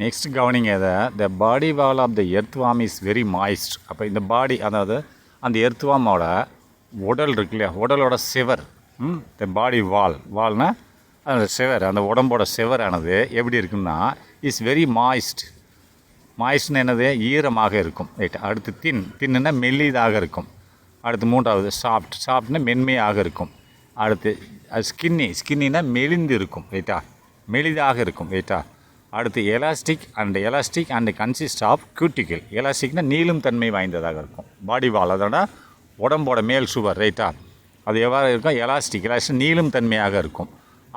Next கவனிங்க இதை, the body wall of the earthworm is very moist. அப்போ இந்த பாடி, அதாவது அந்த எர்த்வாமோட உடல் இருக்கு இல்லையா, உடலோட சிவர், த பாடி வால்னால் அந்த சிவர், அந்த உடம்போட சிவரானது எப்படி இருக்குன்னா இஸ் வெரி மாய்ஸ்ட். மாய்ஸ்ட்னு என்னது, ஈரமாக இருக்கும். ரைட். அடுத்து தின்னுன்னா மெல்லிதாக இருக்கும். அடுத்து மூன்றாவது சாஃப்ட்னா மென்மையாக இருக்கும். அடுத்து ஸ்கின்னினா மெலிந்து இருக்கும். ரைட்டா, மெலிதாக இருக்கும். ரைட்டா. அடுத்து elastic and consist of cuticle. எலாஸ்டிக்னா நீளும் தன்மை வாய்ந்ததாக இருக்கும். பாடி வால் அதோட உடம்போட மேல் சுவர். ரைட்டா, அது எவ்வாறு இருக்கும், எலாஸ்டிக் நீளும் தன்மையாக இருக்கும்.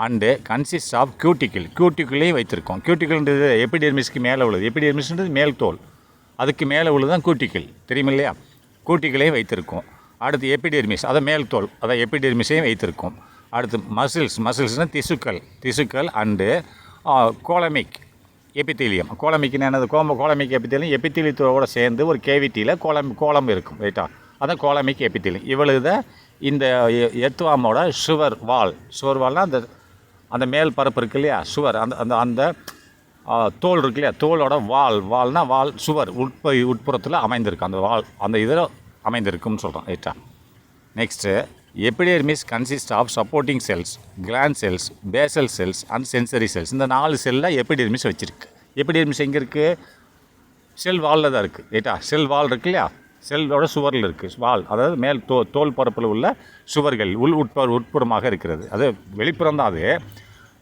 அண்டு கன்சிஸ்ட் ஆஃப் கியூட்டிக்கிளையும் வைத்திருக்கோம். கியூட்டிக்கல்ன்றது எபிடெர்மிஸ்க்கு மேலே உள்ளது. எபிடெர்மிஸ்ன்றது மேல் தோல், அதுக்கு மேலே உள்ளது தான் கியூட்டிக்கல், தெரியும் இல்லையா. கியூட்டிக்களையும் வைத்திருக்கோம். அடுத்து எபிடெர்மிஸ், அதை மேல் தோல், அதை எபிடெர்மிஸையும் வைத்திருக்கோம். அடுத்து மசில்ஸ்னால் திசுக்கள் அண்டு கோலமிக் எபித்தீலியம். கோலமிக்னு என்னது, கோலமிக் எபித்தீலியம் எபித்தீலியத்தோடு சேர்ந்து ஒரு கேவிட்டியில் கோலம் இருக்கும். ரைட்டா, அதான் கோலமிக் எபித்தீலியம். இவ்வளவு இந்த எர்த்வாமோட சுவர் வால்னால் அந்த மேல் பரப்பு இருக்கு இல்லையா, சுவர், அந்த தோல் இருக்கு இல்லையா, தோலோட வால்னால் சுவர் உட்புறத்தில் அமைந்திருக்கு. அந்த இதில் அமைந்திருக்குன்னு சொல்கிறோம். ரைட்டா. Next epidermis consist of supporting cells, gland cells, basal cells and sensory cells. இந்த 4 செல்லில் எபிடெர்மிஸ் வச்சுருக்கு. எபிடெர்மிஸ் எங்கே இருக்குது, செல் வாலில் தான் இருக்குது. ரைட்டா, செல் வால் இருக்கு இல்லையா, செல்லோட சுவரில் இருக்குது. வால் அதாவது மேல் தோல் பரப்பில் உள்ள சுவர்கள் உட்புறமாக இருக்கிறது. அது வெளிப்புறம் தான், அது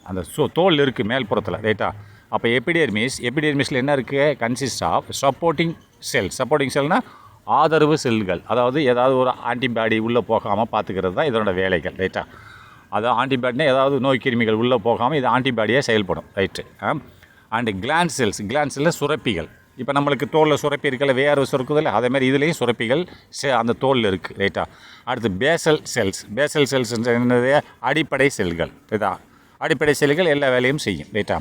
அந்த தோல் இருக்குது மேல் புறத்தில். ரைட்டா. அப்போ எபிடெர்மிஸில் என்ன இருக்குது, கன்சிஸ்ட் ஆஃப் சப்போர்ட்டிங் செல்னால் ஆதரவு செல்கள். அதாவது ஏதாவது ஒரு ஆன்டிபாடி உள்ளே போகாமல் பார்த்துக்கிறது தான் இதனோட வேலைகள். ரைட்டா, அதாவது ஆன்டிபாடினா ஏதாவது நோய் கிருமிகள் உள்ளே போகாமல் இது ஆன்டிபாடியாக செயல்படும். ரைட்டு. அண்டு கிளாண்ட் செல்ஸில் சுரப்பிகள். இப்போ நம்மளுக்கு தோலில் சுரப்பி இருக்கல, வேர்வை சுரக்குதில்ல, அதேமாதிரி இதுலேயும் சுரப்பிகள் அந்த தோலில் இருக்குது. ரைட்டா. அடுத்து பேசல் செல்ஸ் என்னது, அடிப்படை செல்கள். ரைட்டா, அடிப்படை செல்கள் எல்லா வேலையும் செய்யும். ரைட்டா.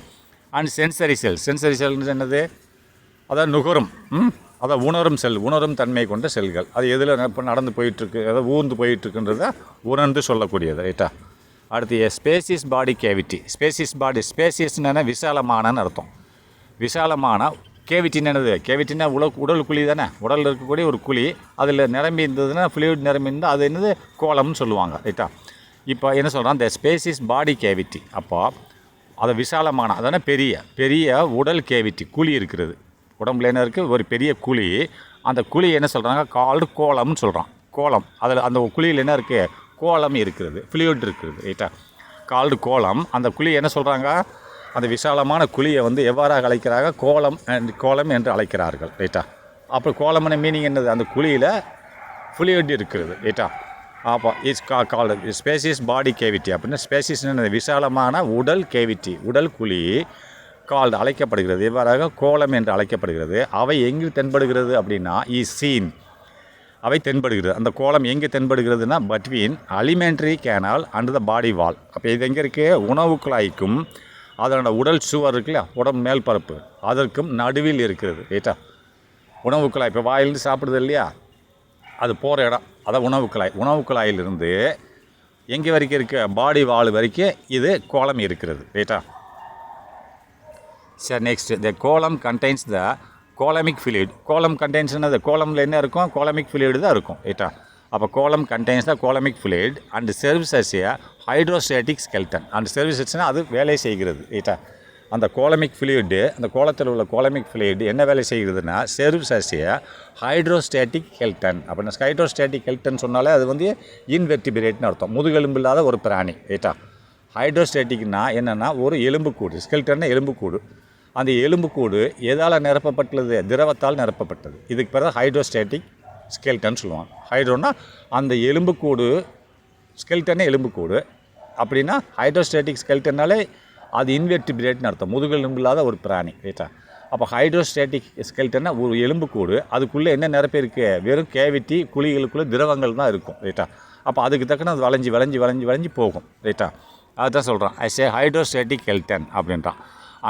அண்ட் சென்சரி செல்ஸ் என்னது, அதாவது நுகரும், அதாவது உணரும் தன்மை கொண்ட செல்கள். அது எதில் நடந்து போயிட்டுருக்கு, அதாவது ஊர்ந்து போயிட்டுருக்குன்றத உணர்ந்து சொல்லக்கூடியது. ரைட்டா. அடுத்து ஸ்பேசியஸ் பாடி கேவிட்டி. ஸ்பேசியஸ்னா விசாலமானன்னு அர்த்தம். விசாலமான கேவிட்டின்னு என்னது, கேவிட்டின்னா உடல் குழி தானே, உடலில் இருக்கக்கூடிய ஒரு குழி, அதில் நிரம்பி இருந்ததுன்னா ஃப்ளூயிட் நிரம்பி இருந்தால் அது என்னது, கோலம்னு சொல்லுவாங்க. ரைட்டா. இப்போ என்ன சொல்கிறான், இந்த ஸ்பேசியஸ் பாடி கேவிட்டி. அப்போ அதை விசாலமான, அதான பெரிய உடல் கேவிட்டி, குழி இருக்கிறது. உடம்புல என்ன இருக்குது, ஒரு பெரிய குழி. அந்த குழி என்ன சொல்கிறாங்க, கால்டு கோலம்னு சொல்கிறான். கோலம், அதில் அந்த குழியில் என்ன இருக்குது, கோலம் இருக்கிறது, ஃப்ளூயிட் இருக்கிறது. ரைட்டா, கால்டு கோலம். அந்த குழி என்ன சொல்கிறாங்க, அந்த விசாலமான குழியை எவ்வாறாக அழைக்கிறாங்க, கோலம் என்று அழைக்கிறார்கள். ரைட்டா. அப்போ கோலம்னு மீனிங் என்னது, அந்த குழியில் ஃப்ளூயிட் இருக்கிறது. ரைட்டா. அப்போ it's called spacious body cavity. அப்படின்னா ஸ்பேசியஸ் விசாலமான உடல் கேவிட்டி, உடல் குழி கால்டு அழைக்கப்படுகிறது. இவ்வாறாக கோலம் என்று அழைக்கப்படுகிறது. அவை எங்கு தென்படுகிறது அப்படின்னா சீன், அவை தென்படுகிறது. அந்த கோலம் எங்கே தென்படுகிறதுனா between alimentary canal and the body wall. அப்போ இது எங்கே இருக்குது, உணவு குழாய்க்கும் அதனோட உடல் சுவர் இருக்குல்ல, உடம்பு மேல் பரப்பு, அதற்கும் நடுவில் இருக்கிறது. ரைட்டா. உணவு குழாய், இப்போ வாயிலிருந்து சாப்பிடுது இல்லையா, அது போகிற இடம், அதான் உணவு குழாயிலிருந்து எங்கே வரைக்கும் இருக்குது, பாடி வால் வரைக்கும் இது கோலம் இருக்கிறது. ரைட்டா. சரி, நெக்ஸ்ட் த கோலம் கண்டெய்ன்ஸ் த கோலமிக் ஃப்ளூயிட். கோலம் கண்டெய்ன்ஸ் என்னது, கோலமில் என்ன இருக்கும், கோலமிக் ஃப்ளூயிட் தான் இருக்கும். ரைட்டா. அப்போ coelom contains the coelomic fluid and serves as a hydrostatic skeleton. And சர்வீசஸ்னால் அது வேலை செய்கிறது. ரைட்டா. அந்த கோலமிக் ஃப்ளூயிடு, அந்த கோலத்தில் உள்ள கோலமிக் ஃப்ளூயிடு என்ன வேலை செய்கிறதுனா serves as a hydrostatic skeleton. அப்படின்னா ஹைட்ரோஸ்டேட்டிக் ஸ்கெல்டன் சொன்னாலே அது இன்வெர்டிபிரேட்னு அர்த்தம், முதுகெலும்பு இல்லாத ஒரு பிராணி. ரைட்டா. ஹைட்ரோஸ்டேட்டிக்னா என்னென்னா ஒரு எலும்புக்கூடு, ஸ்கெல்டன்னா எலும்புக்கூடு. அந்த எலும்புக்கூடு எதால் நிரப்பப்பட்டுள்ளது, திரவத்தால் நிரப்பப்பட்டது. இதுக்கு பிறகு ஹைட்ரோஸ்டேட்டிக் ஸ்கெல்டன் சொல்லுவாங்க. ஹைட்ரோன்னா அந்த எலும்புக்கூடு, ஸ்கெல்டனே எலும்புக்கூடு. அப்படின்னா ஹைட்ரோஸ்டேட்டிக் ஸ்கெல்டன்னாலே அது இன்வெர்டிபிரேட்னு அர்த்தம், முதுகெலும்பு இல்லாத ஒரு பிராணி. ரைட்டா. அப்போ ஹைட்ரோஸ்டேட்டிக் ஸ்கெல்டன்னா ஒரு எலும்புக்கூடு, அதுக்குள்ளே என்ன நிரப்பி இருக்குது, வெறும் கேவிட்டி, குழிகளுக்குள்ளே திரவங்கள் தான் இருக்கும். ரைட்டா. அப்போ அதுக்கு தக்கன அது வளைஞ்சி போகும். ரைட்டா. அதுதான் சொல்கிறான் ஆஸ் ஏ ஹைட்ரோஸ்டேட்டிக் ஸ்கெல்டன் அப்படின்றான்.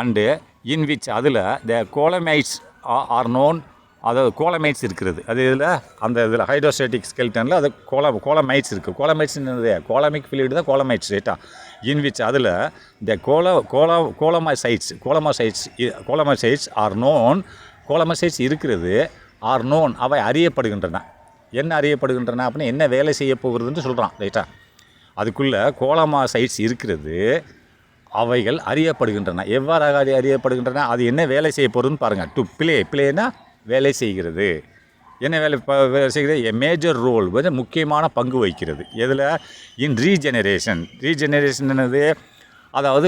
அண்டு இன் விச் அதில் த கோலமைட்ஸ் ஆர் நோன், அதாவது கோலமைட்ஸ் இருக்கிறது. அது இதில் ஹைட்ரோஸ்டேட்டிக் ஸ்கெல்டனில் அது கோலமைட்ஸ் இருக்குது. கோலமைட்ஸ் என்னது, கோலமிக் ஃப்ளூயிட் தான் கோலமைட்ஸ். ரைட்டா. விச் அதில் இந்த கோலமசைட்ஸ் ஆர் நோன், கோலமசைட்ஸ் இருக்கிறது, ஆர் நோன் அவை அறியப்படுகின்றன. என்ன அறியப்படுகின்றன அப்படின்னா என்ன வேலை செய்ய போகிறதுன்னு சொல்கிறான். ரைட்டா, அதுக்குள்ளே கோலமாசைட்ஸ் இருக்கிறது, அவைகள் அறியப்படுகின்றன. எவ்வாறாக அறியப்படுகின்றன, அது என்ன வேலை செய்ய போகிறதுன்னு பாருங்கள். டு பிளேனா வேலை செய்கிறது. என்ன வேலை செய்கிறது? எ மேஜர் ரோல், முக்கியமான பங்கு வகிக்கிறது. எதில்? இன் ரீஜெனரேஷன் என்னது? அதாவது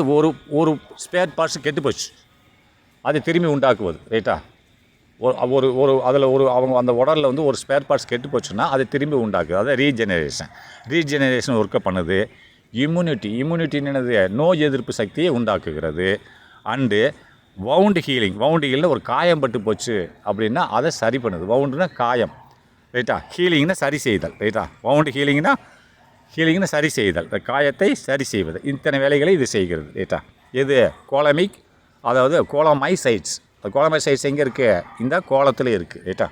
ஒரு ஸ்பேர் பார்ட்ஸ் கெட்டு போச்சு, அதை திரும்பி உண்டாக்குவது. ரைட்டா, அதில் அவங்க அந்த உடலில் வந்து ஒரு ஸ்பேர் பார்ட்ஸ் கெட்டு போச்சுன்னா அதை திரும்பி உண்டாக்குது. அதை ரீஜெனரேஷன் ஒர்க்கை பண்ணுது. இம்யூனிட்டி என்னது? நோய் எதிர்ப்பு சக்தியை உண்டாக்குகிறது. அண்டு வவுண்டு ஹீலிங் ஒரு காயம் பட்டு போச்சு அப்படின்னா அதை சரி பண்ணுது. வவுண்டுனா காயம். ரைட்டா, ஹீலிங்னா சரி செய்தல். ரைட்டா, வவுண்டு ஹீலிங்னா சரி செய்தல், காயத்தை சரி செய்வது. இத்தனை வேலைகளை இது செய்கிறது. ரைட்டா, எது? கோலமிக், அதாவது கோலமைசைட்ஸ். கோலமைசைட்ஸ் எங்கே இருக்குது? இந்த கோலத்தில் இருக்குது. ரைட்டா,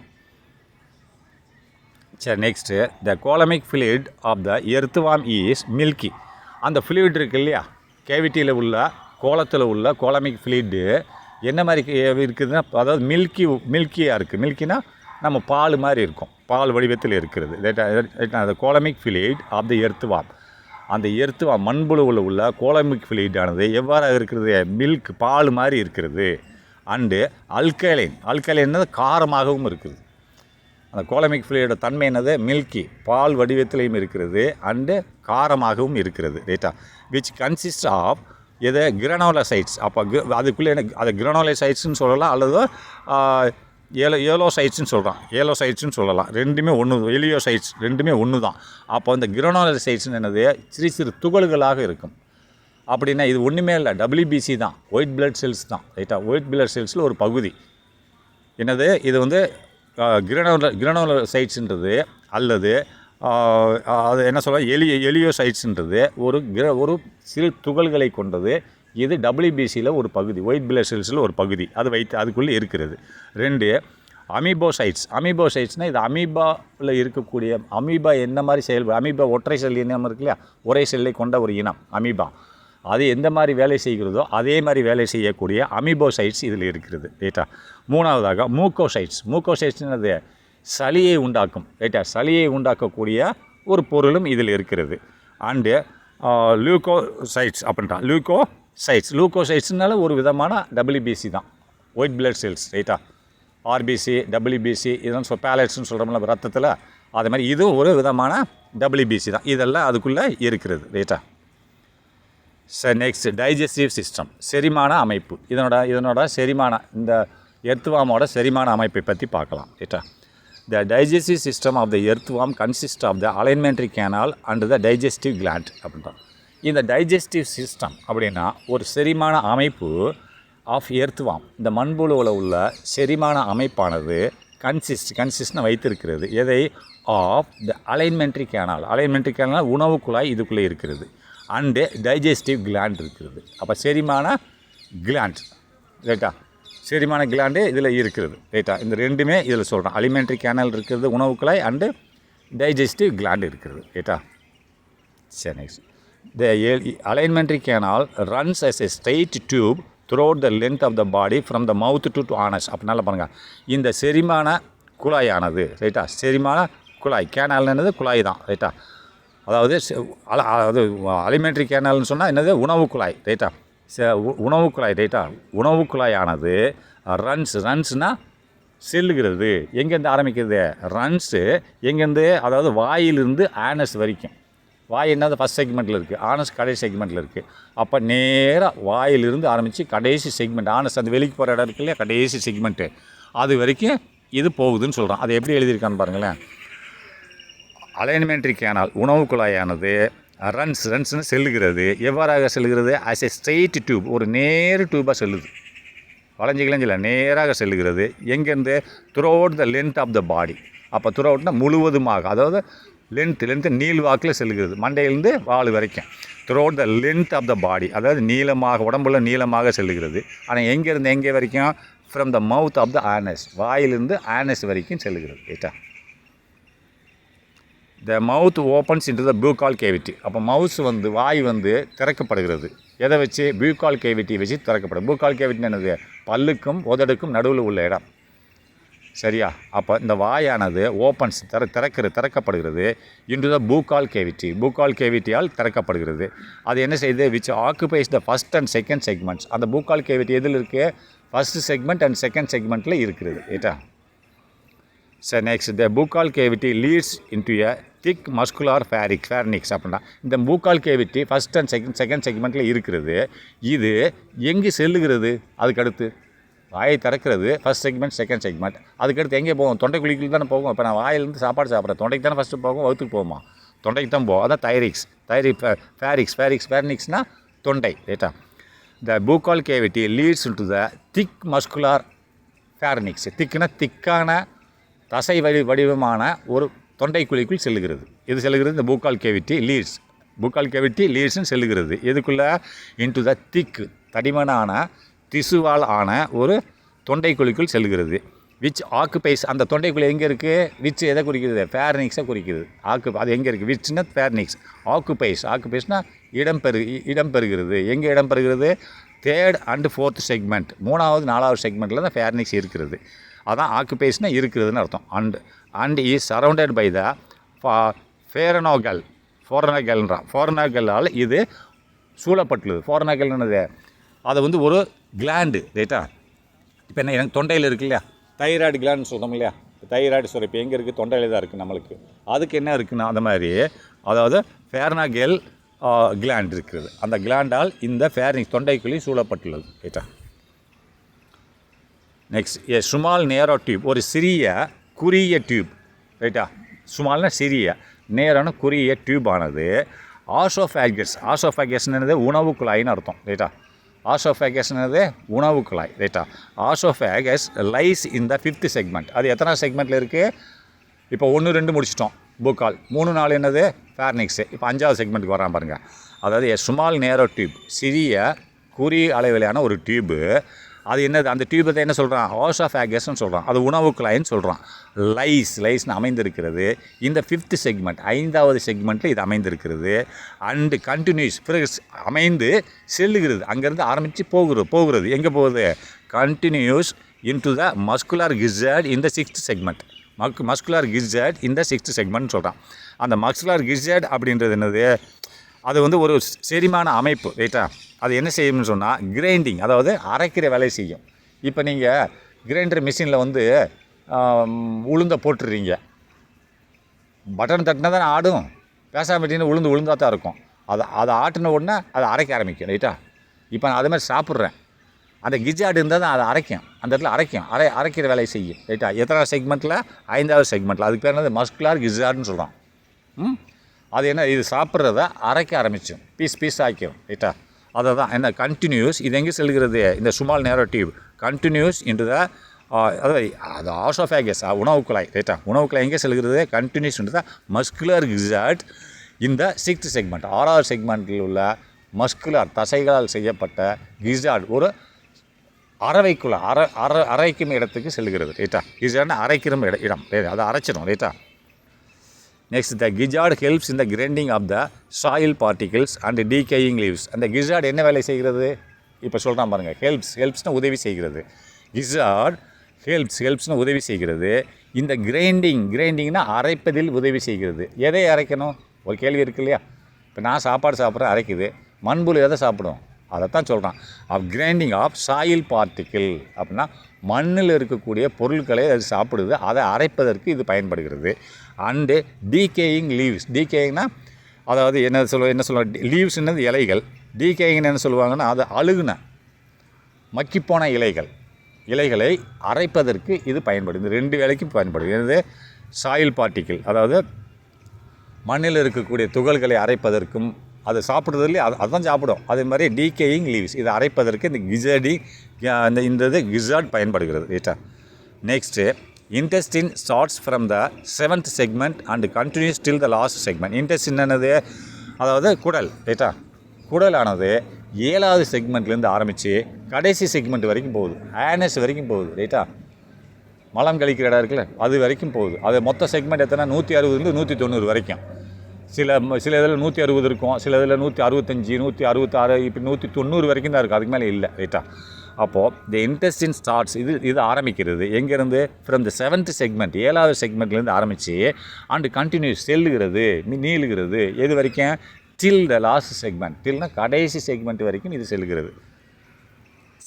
சரி. Next, the coelomic fluid of the earthworm is milky. அந்த ஃப்ளூயிட் இருக்குது இல்லையா, கேவிட்டியில் உள்ள கோலத்தில் உள்ள கோலமிக் ஃப்ளூயிடு என்ன மாதிரி இருக்குதுன்னா, அதாவது மில்கியாக இருக்குது. மில்கினா நம்ம பால் மாதிரி இருக்கும், பால் வடிவத்தில் இருக்கிறது. ரைட்டா, கோலமிக் ஃப்ளூயிட் ஆஃப் த எர்த்வார்ம். அந்த எர்த்வார்ம் மண்புழுவில் உள்ள கோலமிக் ஃப்ளூயிடானது எவ்வாறாக இருக்கிறது? மில்க், பால் மாதிரி இருக்கிறது. அண்டு அல்கலைன் காரமாகவும் இருக்குது. அந்த கோலமிக் ஃப்ளூயிடோட தன்மை என்னது? மில்கி, பால் வடிவத்திலையும் இருக்கிறது, அண்டு காரமாகவும் இருக்கிறது. ரைட்டா, விச் கன்சிஸ்ட் ஆஃப் எது? கிரனோலசைட்ஸ். அப்போ அதுக்குள்ளே என்ன? அது கிரனோலசைட்ஸ்னு சொல்லலாம், அல்லது ஏலோசைட்ஸ்னு சொல்லலாம். ரெண்டுமே ஒன்று. எலியோசைட்ஸ் ரெண்டுமே ஒன்று தான். அப்போ இந்த கிரனோலசைட்ஸ்னு என்னது? சிறு துகள்களாக இருக்கும். அப்படின்னா இது ஒன்றுமே இல்லை, WBC தான், ஒயிட் பிளட் செல்ஸ் தான். ரைட்டா, ஒயிட் பிளட் செல்ஸில் ஒரு பகுதி. என்னது? இது வந்து கிரனோலசைட்ஸ்ன்றது அல்லது அது என்ன சொல்ல, எலியோசைட்ஸ்ன்றது ஒரு சிறு துகள்களை கொண்டது. இது WBCயில் ஒரு பகுதி, ஒயிட் பிளட் செல்ஸில் ஒரு பகுதி. அதுக்குள்ளே இருக்கிறது. 2 அமீபோசைட்ஸ்னால் இது அமீபாவில் இருக்கக்கூடிய, அமீபா என்ன மாதிரி செயல்படும்? அமீபா ஒற்றை செல் இனம் இருக்கு இல்லையா, ஒரே செல்லை கொண்ட ஒரு இனம் அமீபா. அது எந்த மாதிரி வேலை செய்கிறதோ அதே மாதிரி வேலை செய்யக்கூடிய அமீபோசைட்ஸ் இதில் இருக்கிறது. ரைட்டா, 3வதாக மூக்கோசைட்ஸ் என்னது? சளியை உண்டாக்கும். ரைட்டா, சளியை உண்டாக்கக்கூடிய ஒரு பொருளும் இதில் இருக்கிறது. அண்டு லியூகோசைட்ஸ் அப்படின்ட்டா, லூக்கோசைட்ஸ்னால ஒரு விதமான WBC தான், ஒயிட் பிளட் செல்ஸ். ரைட்டா, RBC, WBC இதெல்லாம் பேலட்ஸ்னு சொல்கிறோம்ல ரத்தத்தில், அது மாதிரி இதுவும் ஒரு விதமான WBC தான். இதெல்லாம் அதுக்குள்ளே இருக்கிறது. ரைட்டா, நெக்ஸ்ட் டைஜஸ்டிவ் சிஸ்டம், செரிமான அமைப்பு. இதனோட செரிமான, இந்த எர்த்வார்மோட செரிமான அமைப்பை பற்றி பார்க்கலாம். ரைட்டா, the digestive system of the earthworm consist of the alimentary canal and the digestive gland அப்படின்றான். இந்த டைஜஸ்டிவ் சிஸ்டம் அப்படின்னா ஒரு செரிமான அமைப்பு ஆஃப் எர்த்வார்ம், இந்த மண்புழுவில் உள்ள செரிமான அமைப்பானது கன்சிஸ்ட்னு வைத்திருக்கிறது. எதை? ஆஃப் த அலைன்மெண்ட்ரி கேனால் உணவு குழாய் இதுக்குள்ளே இருக்கிறது. அண்டு டைஜஸ்டிவ் கிளாண்ட் இருக்கிறது. அப்போ செரிமான கிளாண்ட். ரைட்டா, செரிமான கிளாண்டு இதில் இருக்கிறது. ரைட்டா, இந்த ரெண்டுமே இதில் சொல்கிறோம். அலிமெண்ட்ரி கேனல் இருக்கிறது, உணவு குழாய், அண்டு டைஜஸ்டிவ் கிளாண்ட் இருக்கிறது. ரைட்டா, சரி. Next, the alimentary canal runs as a straight tube throughout the length of the body from the mouth to anus. அப்படினால பாருங்கள், இந்த செரிமான குழாயானது, ரைட்டா, செரிமான குழாய், கேனால் என்னது? குழாய் தான். ரைட்டா, அதாவது அலிமெண்ட்ரி கேனல்னு சொன்னால் என்னது? உணவு குழாய். ரைட்டா, உணவு குழாய். ரைட்டா, உணவு குழாயானது ரன்ஸ்னால் செல்லுகிறது. எங்கேருந்து ஆரம்பிக்கிறது? ரன்ஸு எங்கேருந்து? அதாவது வாயிலிருந்து ஆனஸ் வரைக்கும். வாய் என்னது? ஃபஸ்ட் செக்மெண்ட்டில் இருக்குது, ஆனஸ் கடைசி செக்மெண்ட்டில் இருக்குது. அப்போ நேராக வாயிலிருந்து ஆரம்பித்து கடைசி செக்மெண்ட், ஆனஸ் அந்த வெளிக்கு போகிற இடம் இருக்கு இல்லையா, கடைசி செக்மெண்ட்டு, அது வரைக்கும் இது போகுதுன்னு சொல்கிறான். அது எப்படி எழுதியிருக்கான்னு பாருங்களேன். அலைன்மெண்ட்ரி கேனால் உணவு குழாயானது ரன்ஸ்னு செல்லுகிறது. எவ்வாறாக செல்லுகிறது? ஆஸ் எ ஸ்ட்ரெயிட் டியூப், ஒரு நேர் டியூபாக செல்லுது, வளைஞ்சிக்கலைஞ்சில்ல, நேராக செல்லுகிறது. எங்கேருந்து? Throughout the length of the body. அப்போ த்ரூஅவுட்னா முழுவதுமாக, அதாவது லென்த்து நீள் வாக்கில் செல்லுகிறது, மண்டையிலேருந்து வால் வரைக்கும். Throughout the length of the body, அதாவது நீளமாக, உடம்புல நீளமாக செல்லுகிறது. ஆனால் எங்கேருந்து எங்கே வரைக்கும்? From the mouth of the anus, வாயிலிருந்து ஆனஸ் வரைக்கும் செல்லுகிறது. ரைட்டா, the mouth opens into the buccal cavity. அப்போ மவுஸ் வாய் திறக்கப்படுகிறது. எதை வச்சு? பியூகால் கேவிட்டி வச்சு திறக்கப்படும். பியூகால் கேவிட்டி என்னது? பல்லுக்கும் உதடுக்கும் நடுவில் உள்ள இடம். சரியா? அப்போ இந்த வாயானது ஓப்பன்ஸ் திறக்கப்படுகிறது இன்டு த பியூகால் கேவிட்டி. பியூகால் கேவிட்டியால் திறக்கப்படுகிறது. அது என்ன செய்யுது? Which occupies the first and second segments. அந்த பியூகால் கேவிட்டி எதில் இருக்குது? ஃபஸ்ட்டு செக்மெண்ட் அண்ட் செகண்ட் செக்மெண்ட்டில் இருக்கிறது. ரைட்டா? சரி, next the buccal cavity leads into a thick muscular pharynx அப்படின்னா இந்த buccal cavity first and second செக்மெண்ட்டில் இருக்கிறது. இது எங்கே செல்லுகிறது? அதுக்கடுத்து வாயை திறக்கிறது ஃபஸ்ட் செக்மெண்ட் செகண்ட் செக்மெண்ட். அதுக்கடுத்து எங்கே போகும்? தொண்டை குழிக்குள் தானே போகும். இப்போ நான் வாயிலேருந்து சாப்பாடு சாப்பிட்றேன், தொண்டைக்கு தானே ஃபஸ்ட்டு போகும், வகுத்துக்கு போகுமா? தொண்டைக்கு தான் போகும். அதான் ஃபேரிக்ஸ்னால் தொண்டை. ரைட்டா? The buccal cavity leads into the thick muscular pharynx. திக்குனா திக்கான தசை வடிவமான ஒரு தொண்டை குழிக்குள் செல்லுகிறது. இது செல்லுகிறது இந்த பியூகால் கேவிட்டி லீட்ஸ்னு செல்லுகிறது. எதுக்குள்ளே? இன்டு த திக் தடிமனான திசுவால் ஆன ஒரு தொண்டை குழிக்குள் செல்கிறது. Which occupies. அந்த தொண்டை குழி எங்கே இருக்குது? விச் எதை குறிக்கிறது? ஃபேரிக்ஸை குறிக்கிறது. அது எங்கே இருக்குது? விச்னா ஃபேரிக்ஸ். ஆக்குபைஸ்னால் இடம் பெறுகிறது. எங்கே இடம் பெறுகிறது? தேர்ட் அண்டு ஃபோர்த் செக்மெண்ட், 3வது 4வது செக்மெண்ட்டில் தான் ஃபேரிக்ஸ் இருக்கிறது. அதான் ஆக்குபேஷனாக இருக்கிறதுன்னு அர்த்தம். And is surrounded by the ஃபோரனகல்லால் இது சூழப்பட்டுள்ளது. ஃபோரனகல் என்னது? அது ஒரு கிளாண்டு. ரைட்டா? இப்போ என்ன எனக்கு தொண்டையில் இருக்கு இல்லையா, தைராய்டு கிளாண்டு சொல்கிறோம் இல்லையா? தைராய்டு சுரப்பி எங்கே இருக்குது? தொண்டையில் தான் இருக்குது நம்மளுக்கு. அதுக்கு என்ன இருக்குன்னா அந்த மாதிரி, அதாவது ஃபேரனகல் கிளாண்ட் இருக்கிறது. அந்த கிளாண்டால் இந்த ஃபேரிங்ஸ் தொண்டைக்குழி சூழப்பட்டுள்ளது. ரைட்டா? நெக்ஸ்ட் ஏ ஸ்மால் நேரோ டியூப். ஒரு சிறிய குறுகிய டியூப். ரைட்டா? ஸ்மால்னா சிறிய, நேரான குறுகிய டியூபானது ஆசோஃபேகஸ்னது உணவு குழாயின்னு அர்த்தம். ரைட்டா? ஆசோஃபேகஸ்னது உணவு குழாய். ரைட்டா? Oesophagus lies in the 5th segment. அது எத்தனை செக்மெண்ட்டில் இருக்குது? இப்போ 1, 2 முடிச்சிட்டோம் பியூகால். 3, 4 என்னது? ஃபேரிக்ஸு. இப்போ 5வது செக்மெண்ட்டுக்கு வரான் பாருங்கள். அதாவது ஏ ஸ்மால் நேரோ டியூப், சிறிய குறுகிய அளவிலான ஒரு டியூபு. அது என்னது? அந்த டியூபத்தை என்ன சொல்கிறான்? ஆசோஃபேகஸ்ன்னு சொல்கிறான். அது உணவு குழாயின்னு சொல்கிறான். லைஸ்னு அமைந்திருக்கிறது இந்த 5th செக்மெண்ட், 5வது செக்மெண்ட்டில் இது அமைந்திருக்கிறது. அண்டு கண்டினியூஸ், பிறகு அமைந்து செல்லுகிறது. அங்கேருந்து ஆரம்பித்து போகிறது. எங்கே போகுது? கண்டினியூஸ் இன்டு த மஸ்குலார் கிஸார்ட் இந்த 6th செக்மெண்ட். மஸ்குலார் கிஸார்ட் இந்த 6th செக்மெண்ட் சொல்கிறான். அந்த மஸ்குலார் கிஸார்ட் அப்படின்றது என்னது? அது ஒரு செரிமான அமைப்பு. ரைட்டா? அது என்ன செய்யும்னு சொன்னால் கிரைண்டிங், அதாவது அரைக்கிற வேலையை செய்யும். இப்போ நீங்கள் கிரைண்டர் மிஷினில் உளுந்தை போட்டுடுறீங்க, பட்டன் தட்டினா தான் ஆடும். பேசாமல் விட்டீங்கன்னா உளுந்தாக தான் இருக்கும். அதை ஆட்டின உடனே அதை அரைக்க ஆரம்பிக்கும். ரைட்டா? இப்போ நான் அதே மாதிரி சாப்பிட்றேன், அந்த கிஜார்டு இருந்தால் தான் அதை அரைக்கும். அந்த இடத்துல அரைக்கிற வேலையை செய்யும். ரைட்டா? எத்தனை செக்மெண்ட்டில்? 5வது செக்மெண்ட்டில். அதுக்கு பேர் என்னது? மஸ்குலார் கிஸார்டுன்னு சொல்கிறான். அது என்ன? இது சாப்பிட்றத அரைக்க ஆரம்பிச்சோம், பீஸ் ஆக்கிடும். ரைட்டா? அதை தான் என்ன? கண்டினியூஸ். இது எங்கே செல்கிறது? இந்த ஸ்மால் நேரோ டியூப் கண்டினியூஸ் இன்டு த அது ஆசோஃபேகஸ் உணவு குழாய். ரைட்டா? உணவு குழாய் எங்கே செல்கிறது? கண்டினியூஸ் இன்டு த மஸ்குலர் கிஸார்ட் இந்த 6th செக்மெண்ட், 6வது செக்மெண்ட்டில் உள்ள மஸ்குலர் தசைகளால் செய்யப்பட்ட கிஸார்ட் ஒரு அரைக்கும் இடத்துக்கு செல்கிறது. ரைட்டா? கிஸார்ட்னா அரைக்கிற இடம். அதை அரைச்சிடும். ரைட்டா? Next the gizzard helps in the grinding of the soil particles and decaying leaves. அந்த கிஸார்ட் என்ன வேலை செய்கிறது? இப்போ சொல்கிறான் பாருங்கள். ஹெல்ப்ஸ்னால் உதவி செய்கிறது. கிஸார்ட் ஹெல்ப்ஸ்னால் உதவி செய்கிறது. இந்த கிரைண்டிங்னா அரைப்பதில் உதவி செய்கிறது. எதை அரைக்கணும்? ஒரு கேள்வி இருக்கு இல்லையா? இப்போ நான் சாப்பாடு சாப்பிட்றேன், அரைக்குது. மண்புழு எதை சாப்பிடும்? அதைத்தான் சொல்கிறான். கிரைண்டிங் ஆஃப் சாயில் பார்ட்டிக்கிள் அப்படின்னா மண்ணில் இருக்கக்கூடிய பொருட்களை அது சாப்பிடுது. அதை அரைப்பதற்கு இது பயன்படுகிறது. And decaying leaves. டீகேயிங்னா அதாவது என்ன சொல்லுவாங்க? லீவ்ஸ்ன்றது இலைகள். டீகேயிங்னு என்ன சொல்லுவாங்கன்னா அது அழுகுன மக்கிப்போன இலைகளை அரைப்பதற்கு இது பயன்படுது. இந்த 2 வேலைக்கும் பயன்படுது. என்னது? சாயில் பார்ட்டிக்கிள், அதாவது மண்ணில் இருக்கக்கூடிய துகள்களை அரைப்பதற்கும், அது சாப்பிட்றதுலேயே அதுதான் சாப்பிடும். அதே மாதிரி டீகேயிங் லீவ்ஸ், இதை அரைப்பதற்கு இந்த கிஸார்ட் பயன்படுகிறது. ரைட்டா? Next intestine starts from the 7th segment and continues till the last segment. Intestine என்னது? அதாவது குடல். ரைட்டா? குடலானது 7வது செக்மெண்ட்லேருந்து ஆரம்பித்து கடைசி செக்மெண்ட் வரைக்கும் போகுது, ஆனஸ் வரைக்கும் போகுது. ரைட்டா? மலம் கழிக்கிற இடம் இருக்குல்ல அது வரைக்கும் போகுது. அது மொத்த செக்மெண்ட் எத்தனை 160 190 வரைக்கும். சில இதில் 160 இருக்கும், சில இதில் 165 166 இப்போ 190 வரைக்கும் தான் இருக்குது, அதுக்கு மேலே இல்லை. ரைட்டா? அப்போது த இன்டெஸ்டின் ஸ்டார்ட்ஸ் இது ஆரம்பிக்கிறது எங்கேருந்து? ஃப்ரம் த 7th செக்மெண்ட் 7வது செக்மெண்ட்லேருந்து ஆரம்பித்து அண்டு கண்டினியூஸ் செல்லுகிறது நீளுகிறது எது வரைக்கும்? டில் த லாஸ்ட் செக்மெண்ட். டில்னா கடைசி செக்மெண்ட் வரைக்கும் இது செல்கிறது.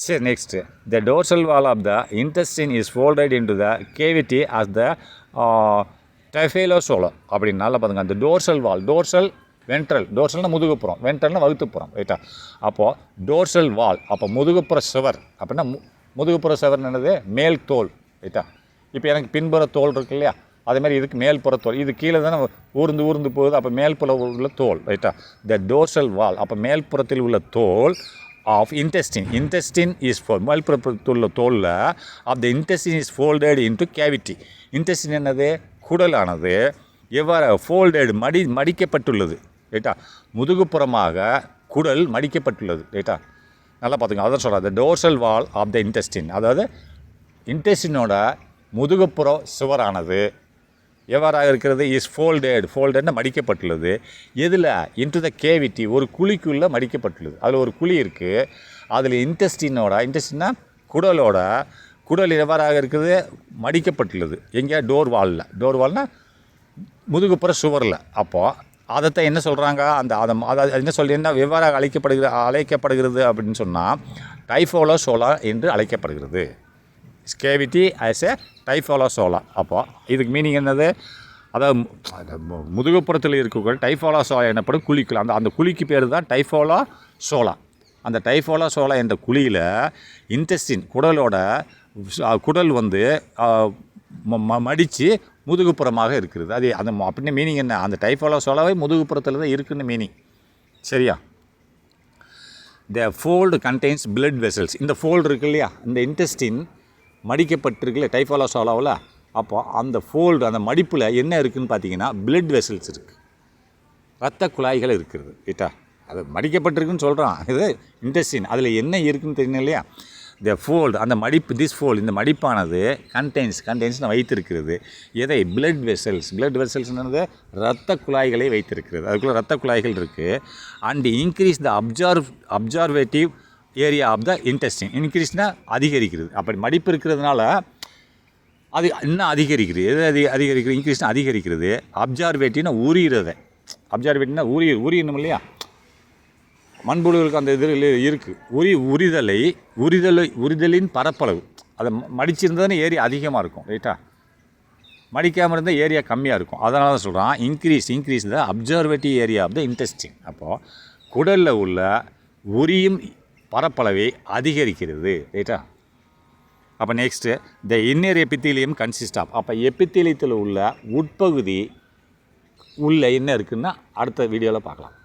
சரி, next the dorsal wall of the intestine is folded into the cavity as the typhlosole அப்படின்னு நல்லா பார்த்துங்க. அந்த டோர்சல் வால், டோர்சல் வென்ட்ரல், டோர்சல்னால் முதுகுப்புறம், வென்ட்ரல்னால் வகுத்துப்புறம். ரைட்டா? அப்போது டோர்சல் வால் அப்போ முதுகுப்புற சுவர் அப்படின்னா முதுகுப்புற சுவர் என்னது? மேல் தோல். ரைட்டா? இப்போ எனக்கு பின்புற தோல் இருக்கு இல்லையா, அதேமாதிரி இதுக்கு மேல்புற தோல், இது கீழே தானே ஊர்ந்து போகுது, அப்போ மேல்புற உள்ள தோல். ரைட்டா? த டோர்சல் வால் அப்போ மேல்புறத்தில் உள்ள தோல் ஆஃப் இன்டெஸ்டின் இஸ் மேல்புறத்தில் உள்ள தோலில் of the intestine is folded into cavity. Intestine என்னது? குடலானது எவ்வாறு ஃபோல்டட் மடிக்கப்பட்டுள்ளது. ரைட்டா? முதுகுப்புறமாக குடல் மடிக்கப்பட்டுள்ளது. ரைட்டா? நல்லா பார்த்துங்க. அதான் சொல்கிறார் the dorsal wall of the intestine, அதாவது இன்டெஸ்டினோட முதுகுப்புற சுவரானது எவ்வாறாக இருக்கிறது? இஸ் ஃபோல்டட்னா மடிக்கப்பட்டுள்ளது. எதில்? இன்டு த கேவிட்டி, ஒரு குழிக்குள்ளே மடிக்கப்பட்டுள்ளது. அதில் ஒரு குழி இருக்குது, அதில் இன்டெஸ்டின்னா குடல் எவ்வாறாக இருக்குது? மடிக்கப்பட்டுள்ளது. எங்கே? டோர் வால்னால் முதுகுப்புற சுவரில். அப்போது அதைத்தான் என்ன சொல்கிறாங்க? அதை என்ன எவ்வாறாக அழைக்கப்படுகிறது அப்படின்னு சொன்னால் டைஃபோலோசோலா என்று அழைக்கப்படுகிறது. Cavity as a typhlosole. அப்போது இதுக்கு மீனிங் என்னது? அதாவது முதுகுப்புறத்தில் இருக்கக்கூடிய டைஃபோலோசோலா எனப்படும் குழிக்குள், அந்த குழிக்கு பேர் தான் டைஃபோலோசோலா. அந்த டைஃபோலோசோலா என்ற குழியில் இன்டெஸ்டின் குடல் வந்து மடித்து முதுகுப்புறமாக இருக்கிறது. அது அப்படின்னு மீனிங் என்ன? அந்த டைஃபோலோசோலாவே முதுகுப்புறத்தில் தான் இருக்குன்னு மீனிங். சரியா? த ஃபோல்டு கண்டெய்ன்ஸ் பிளட் வெசல்ஸ். இந்த ஃபோல்டு இருக்கு இல்லையா, இந்த இன்டெஸ்டின் மடிக்கப்பட்டிருக்குல்ல டைஃபோலோசோலாவில், அப்போது அந்த ஃபோல்டு அந்த மடிப்பில் என்ன இருக்குதுன்னு பார்த்தீங்கன்னா பிளட் வெசல்ஸ் இருக்குது, இரத்த குழாய்கள் இருக்கிறது. ரைட்டா? அது மடிக்கப்பட்டிருக்குன்னு சொல்கிறான். இது இன்டெஸ்டின், அதில் என்ன இருக்குதுன்னு தெரியணும் இல்லையா? த ஃபோல்டு அந்த மடிப்பு, இந்த மடிப்பானது கண்டெய்ன்ஸ் வைத்திருக்கிறது எதை? பிளட் வெசல்ஸ் என்னது? இரத்த குழாய்களை வைத்திருக்கிறது. அதுக்குள்ளே இரத்த குழாய்கள் இருக்குது. And increase the absorptive area of the intestine. இன்க்ரீஸ்னால் அதிகரிக்கிறது. அப்படி மடிப்பு இருக்கிறதுனால அது இன்னும் அதிகரிக்கிறது. எது அதிகரிக்கிறது? இன்க்ரீஸ்னால் அதிகரிக்கிறது. அப்சர்வேட்டிவ்னா உரிகிறதை, அப்சர்வேட்டிவ்னா உரியணும் இல்லையா, மண்புழுகளுக்கு அந்த இதில் இருக்குது. உரிதலின் பரப்பளவு, அதை மடிச்சிருந்ததுன்னு ஏரியா அதிகமாக இருக்கும். ரைட்டா? மடிக்காமல் இருந்தால் ஏரியா கம்மியாக இருக்கும். அதனால தான் சொல்கிறான் increase the absorptive area of the intestine. அப்போது குடலில் உள்ள உரியும் பரப்பளவை அதிகரிக்கிறது. ரைட்டா? அப்போ next the inner epithelium consist of. அப்போ எபித்தீலியத்தில் உள்ள உட்பகுதி உள்ள என்ன இருக்குதுன்னா அடுத்த வீடியோவில் பார்க்கலாம்.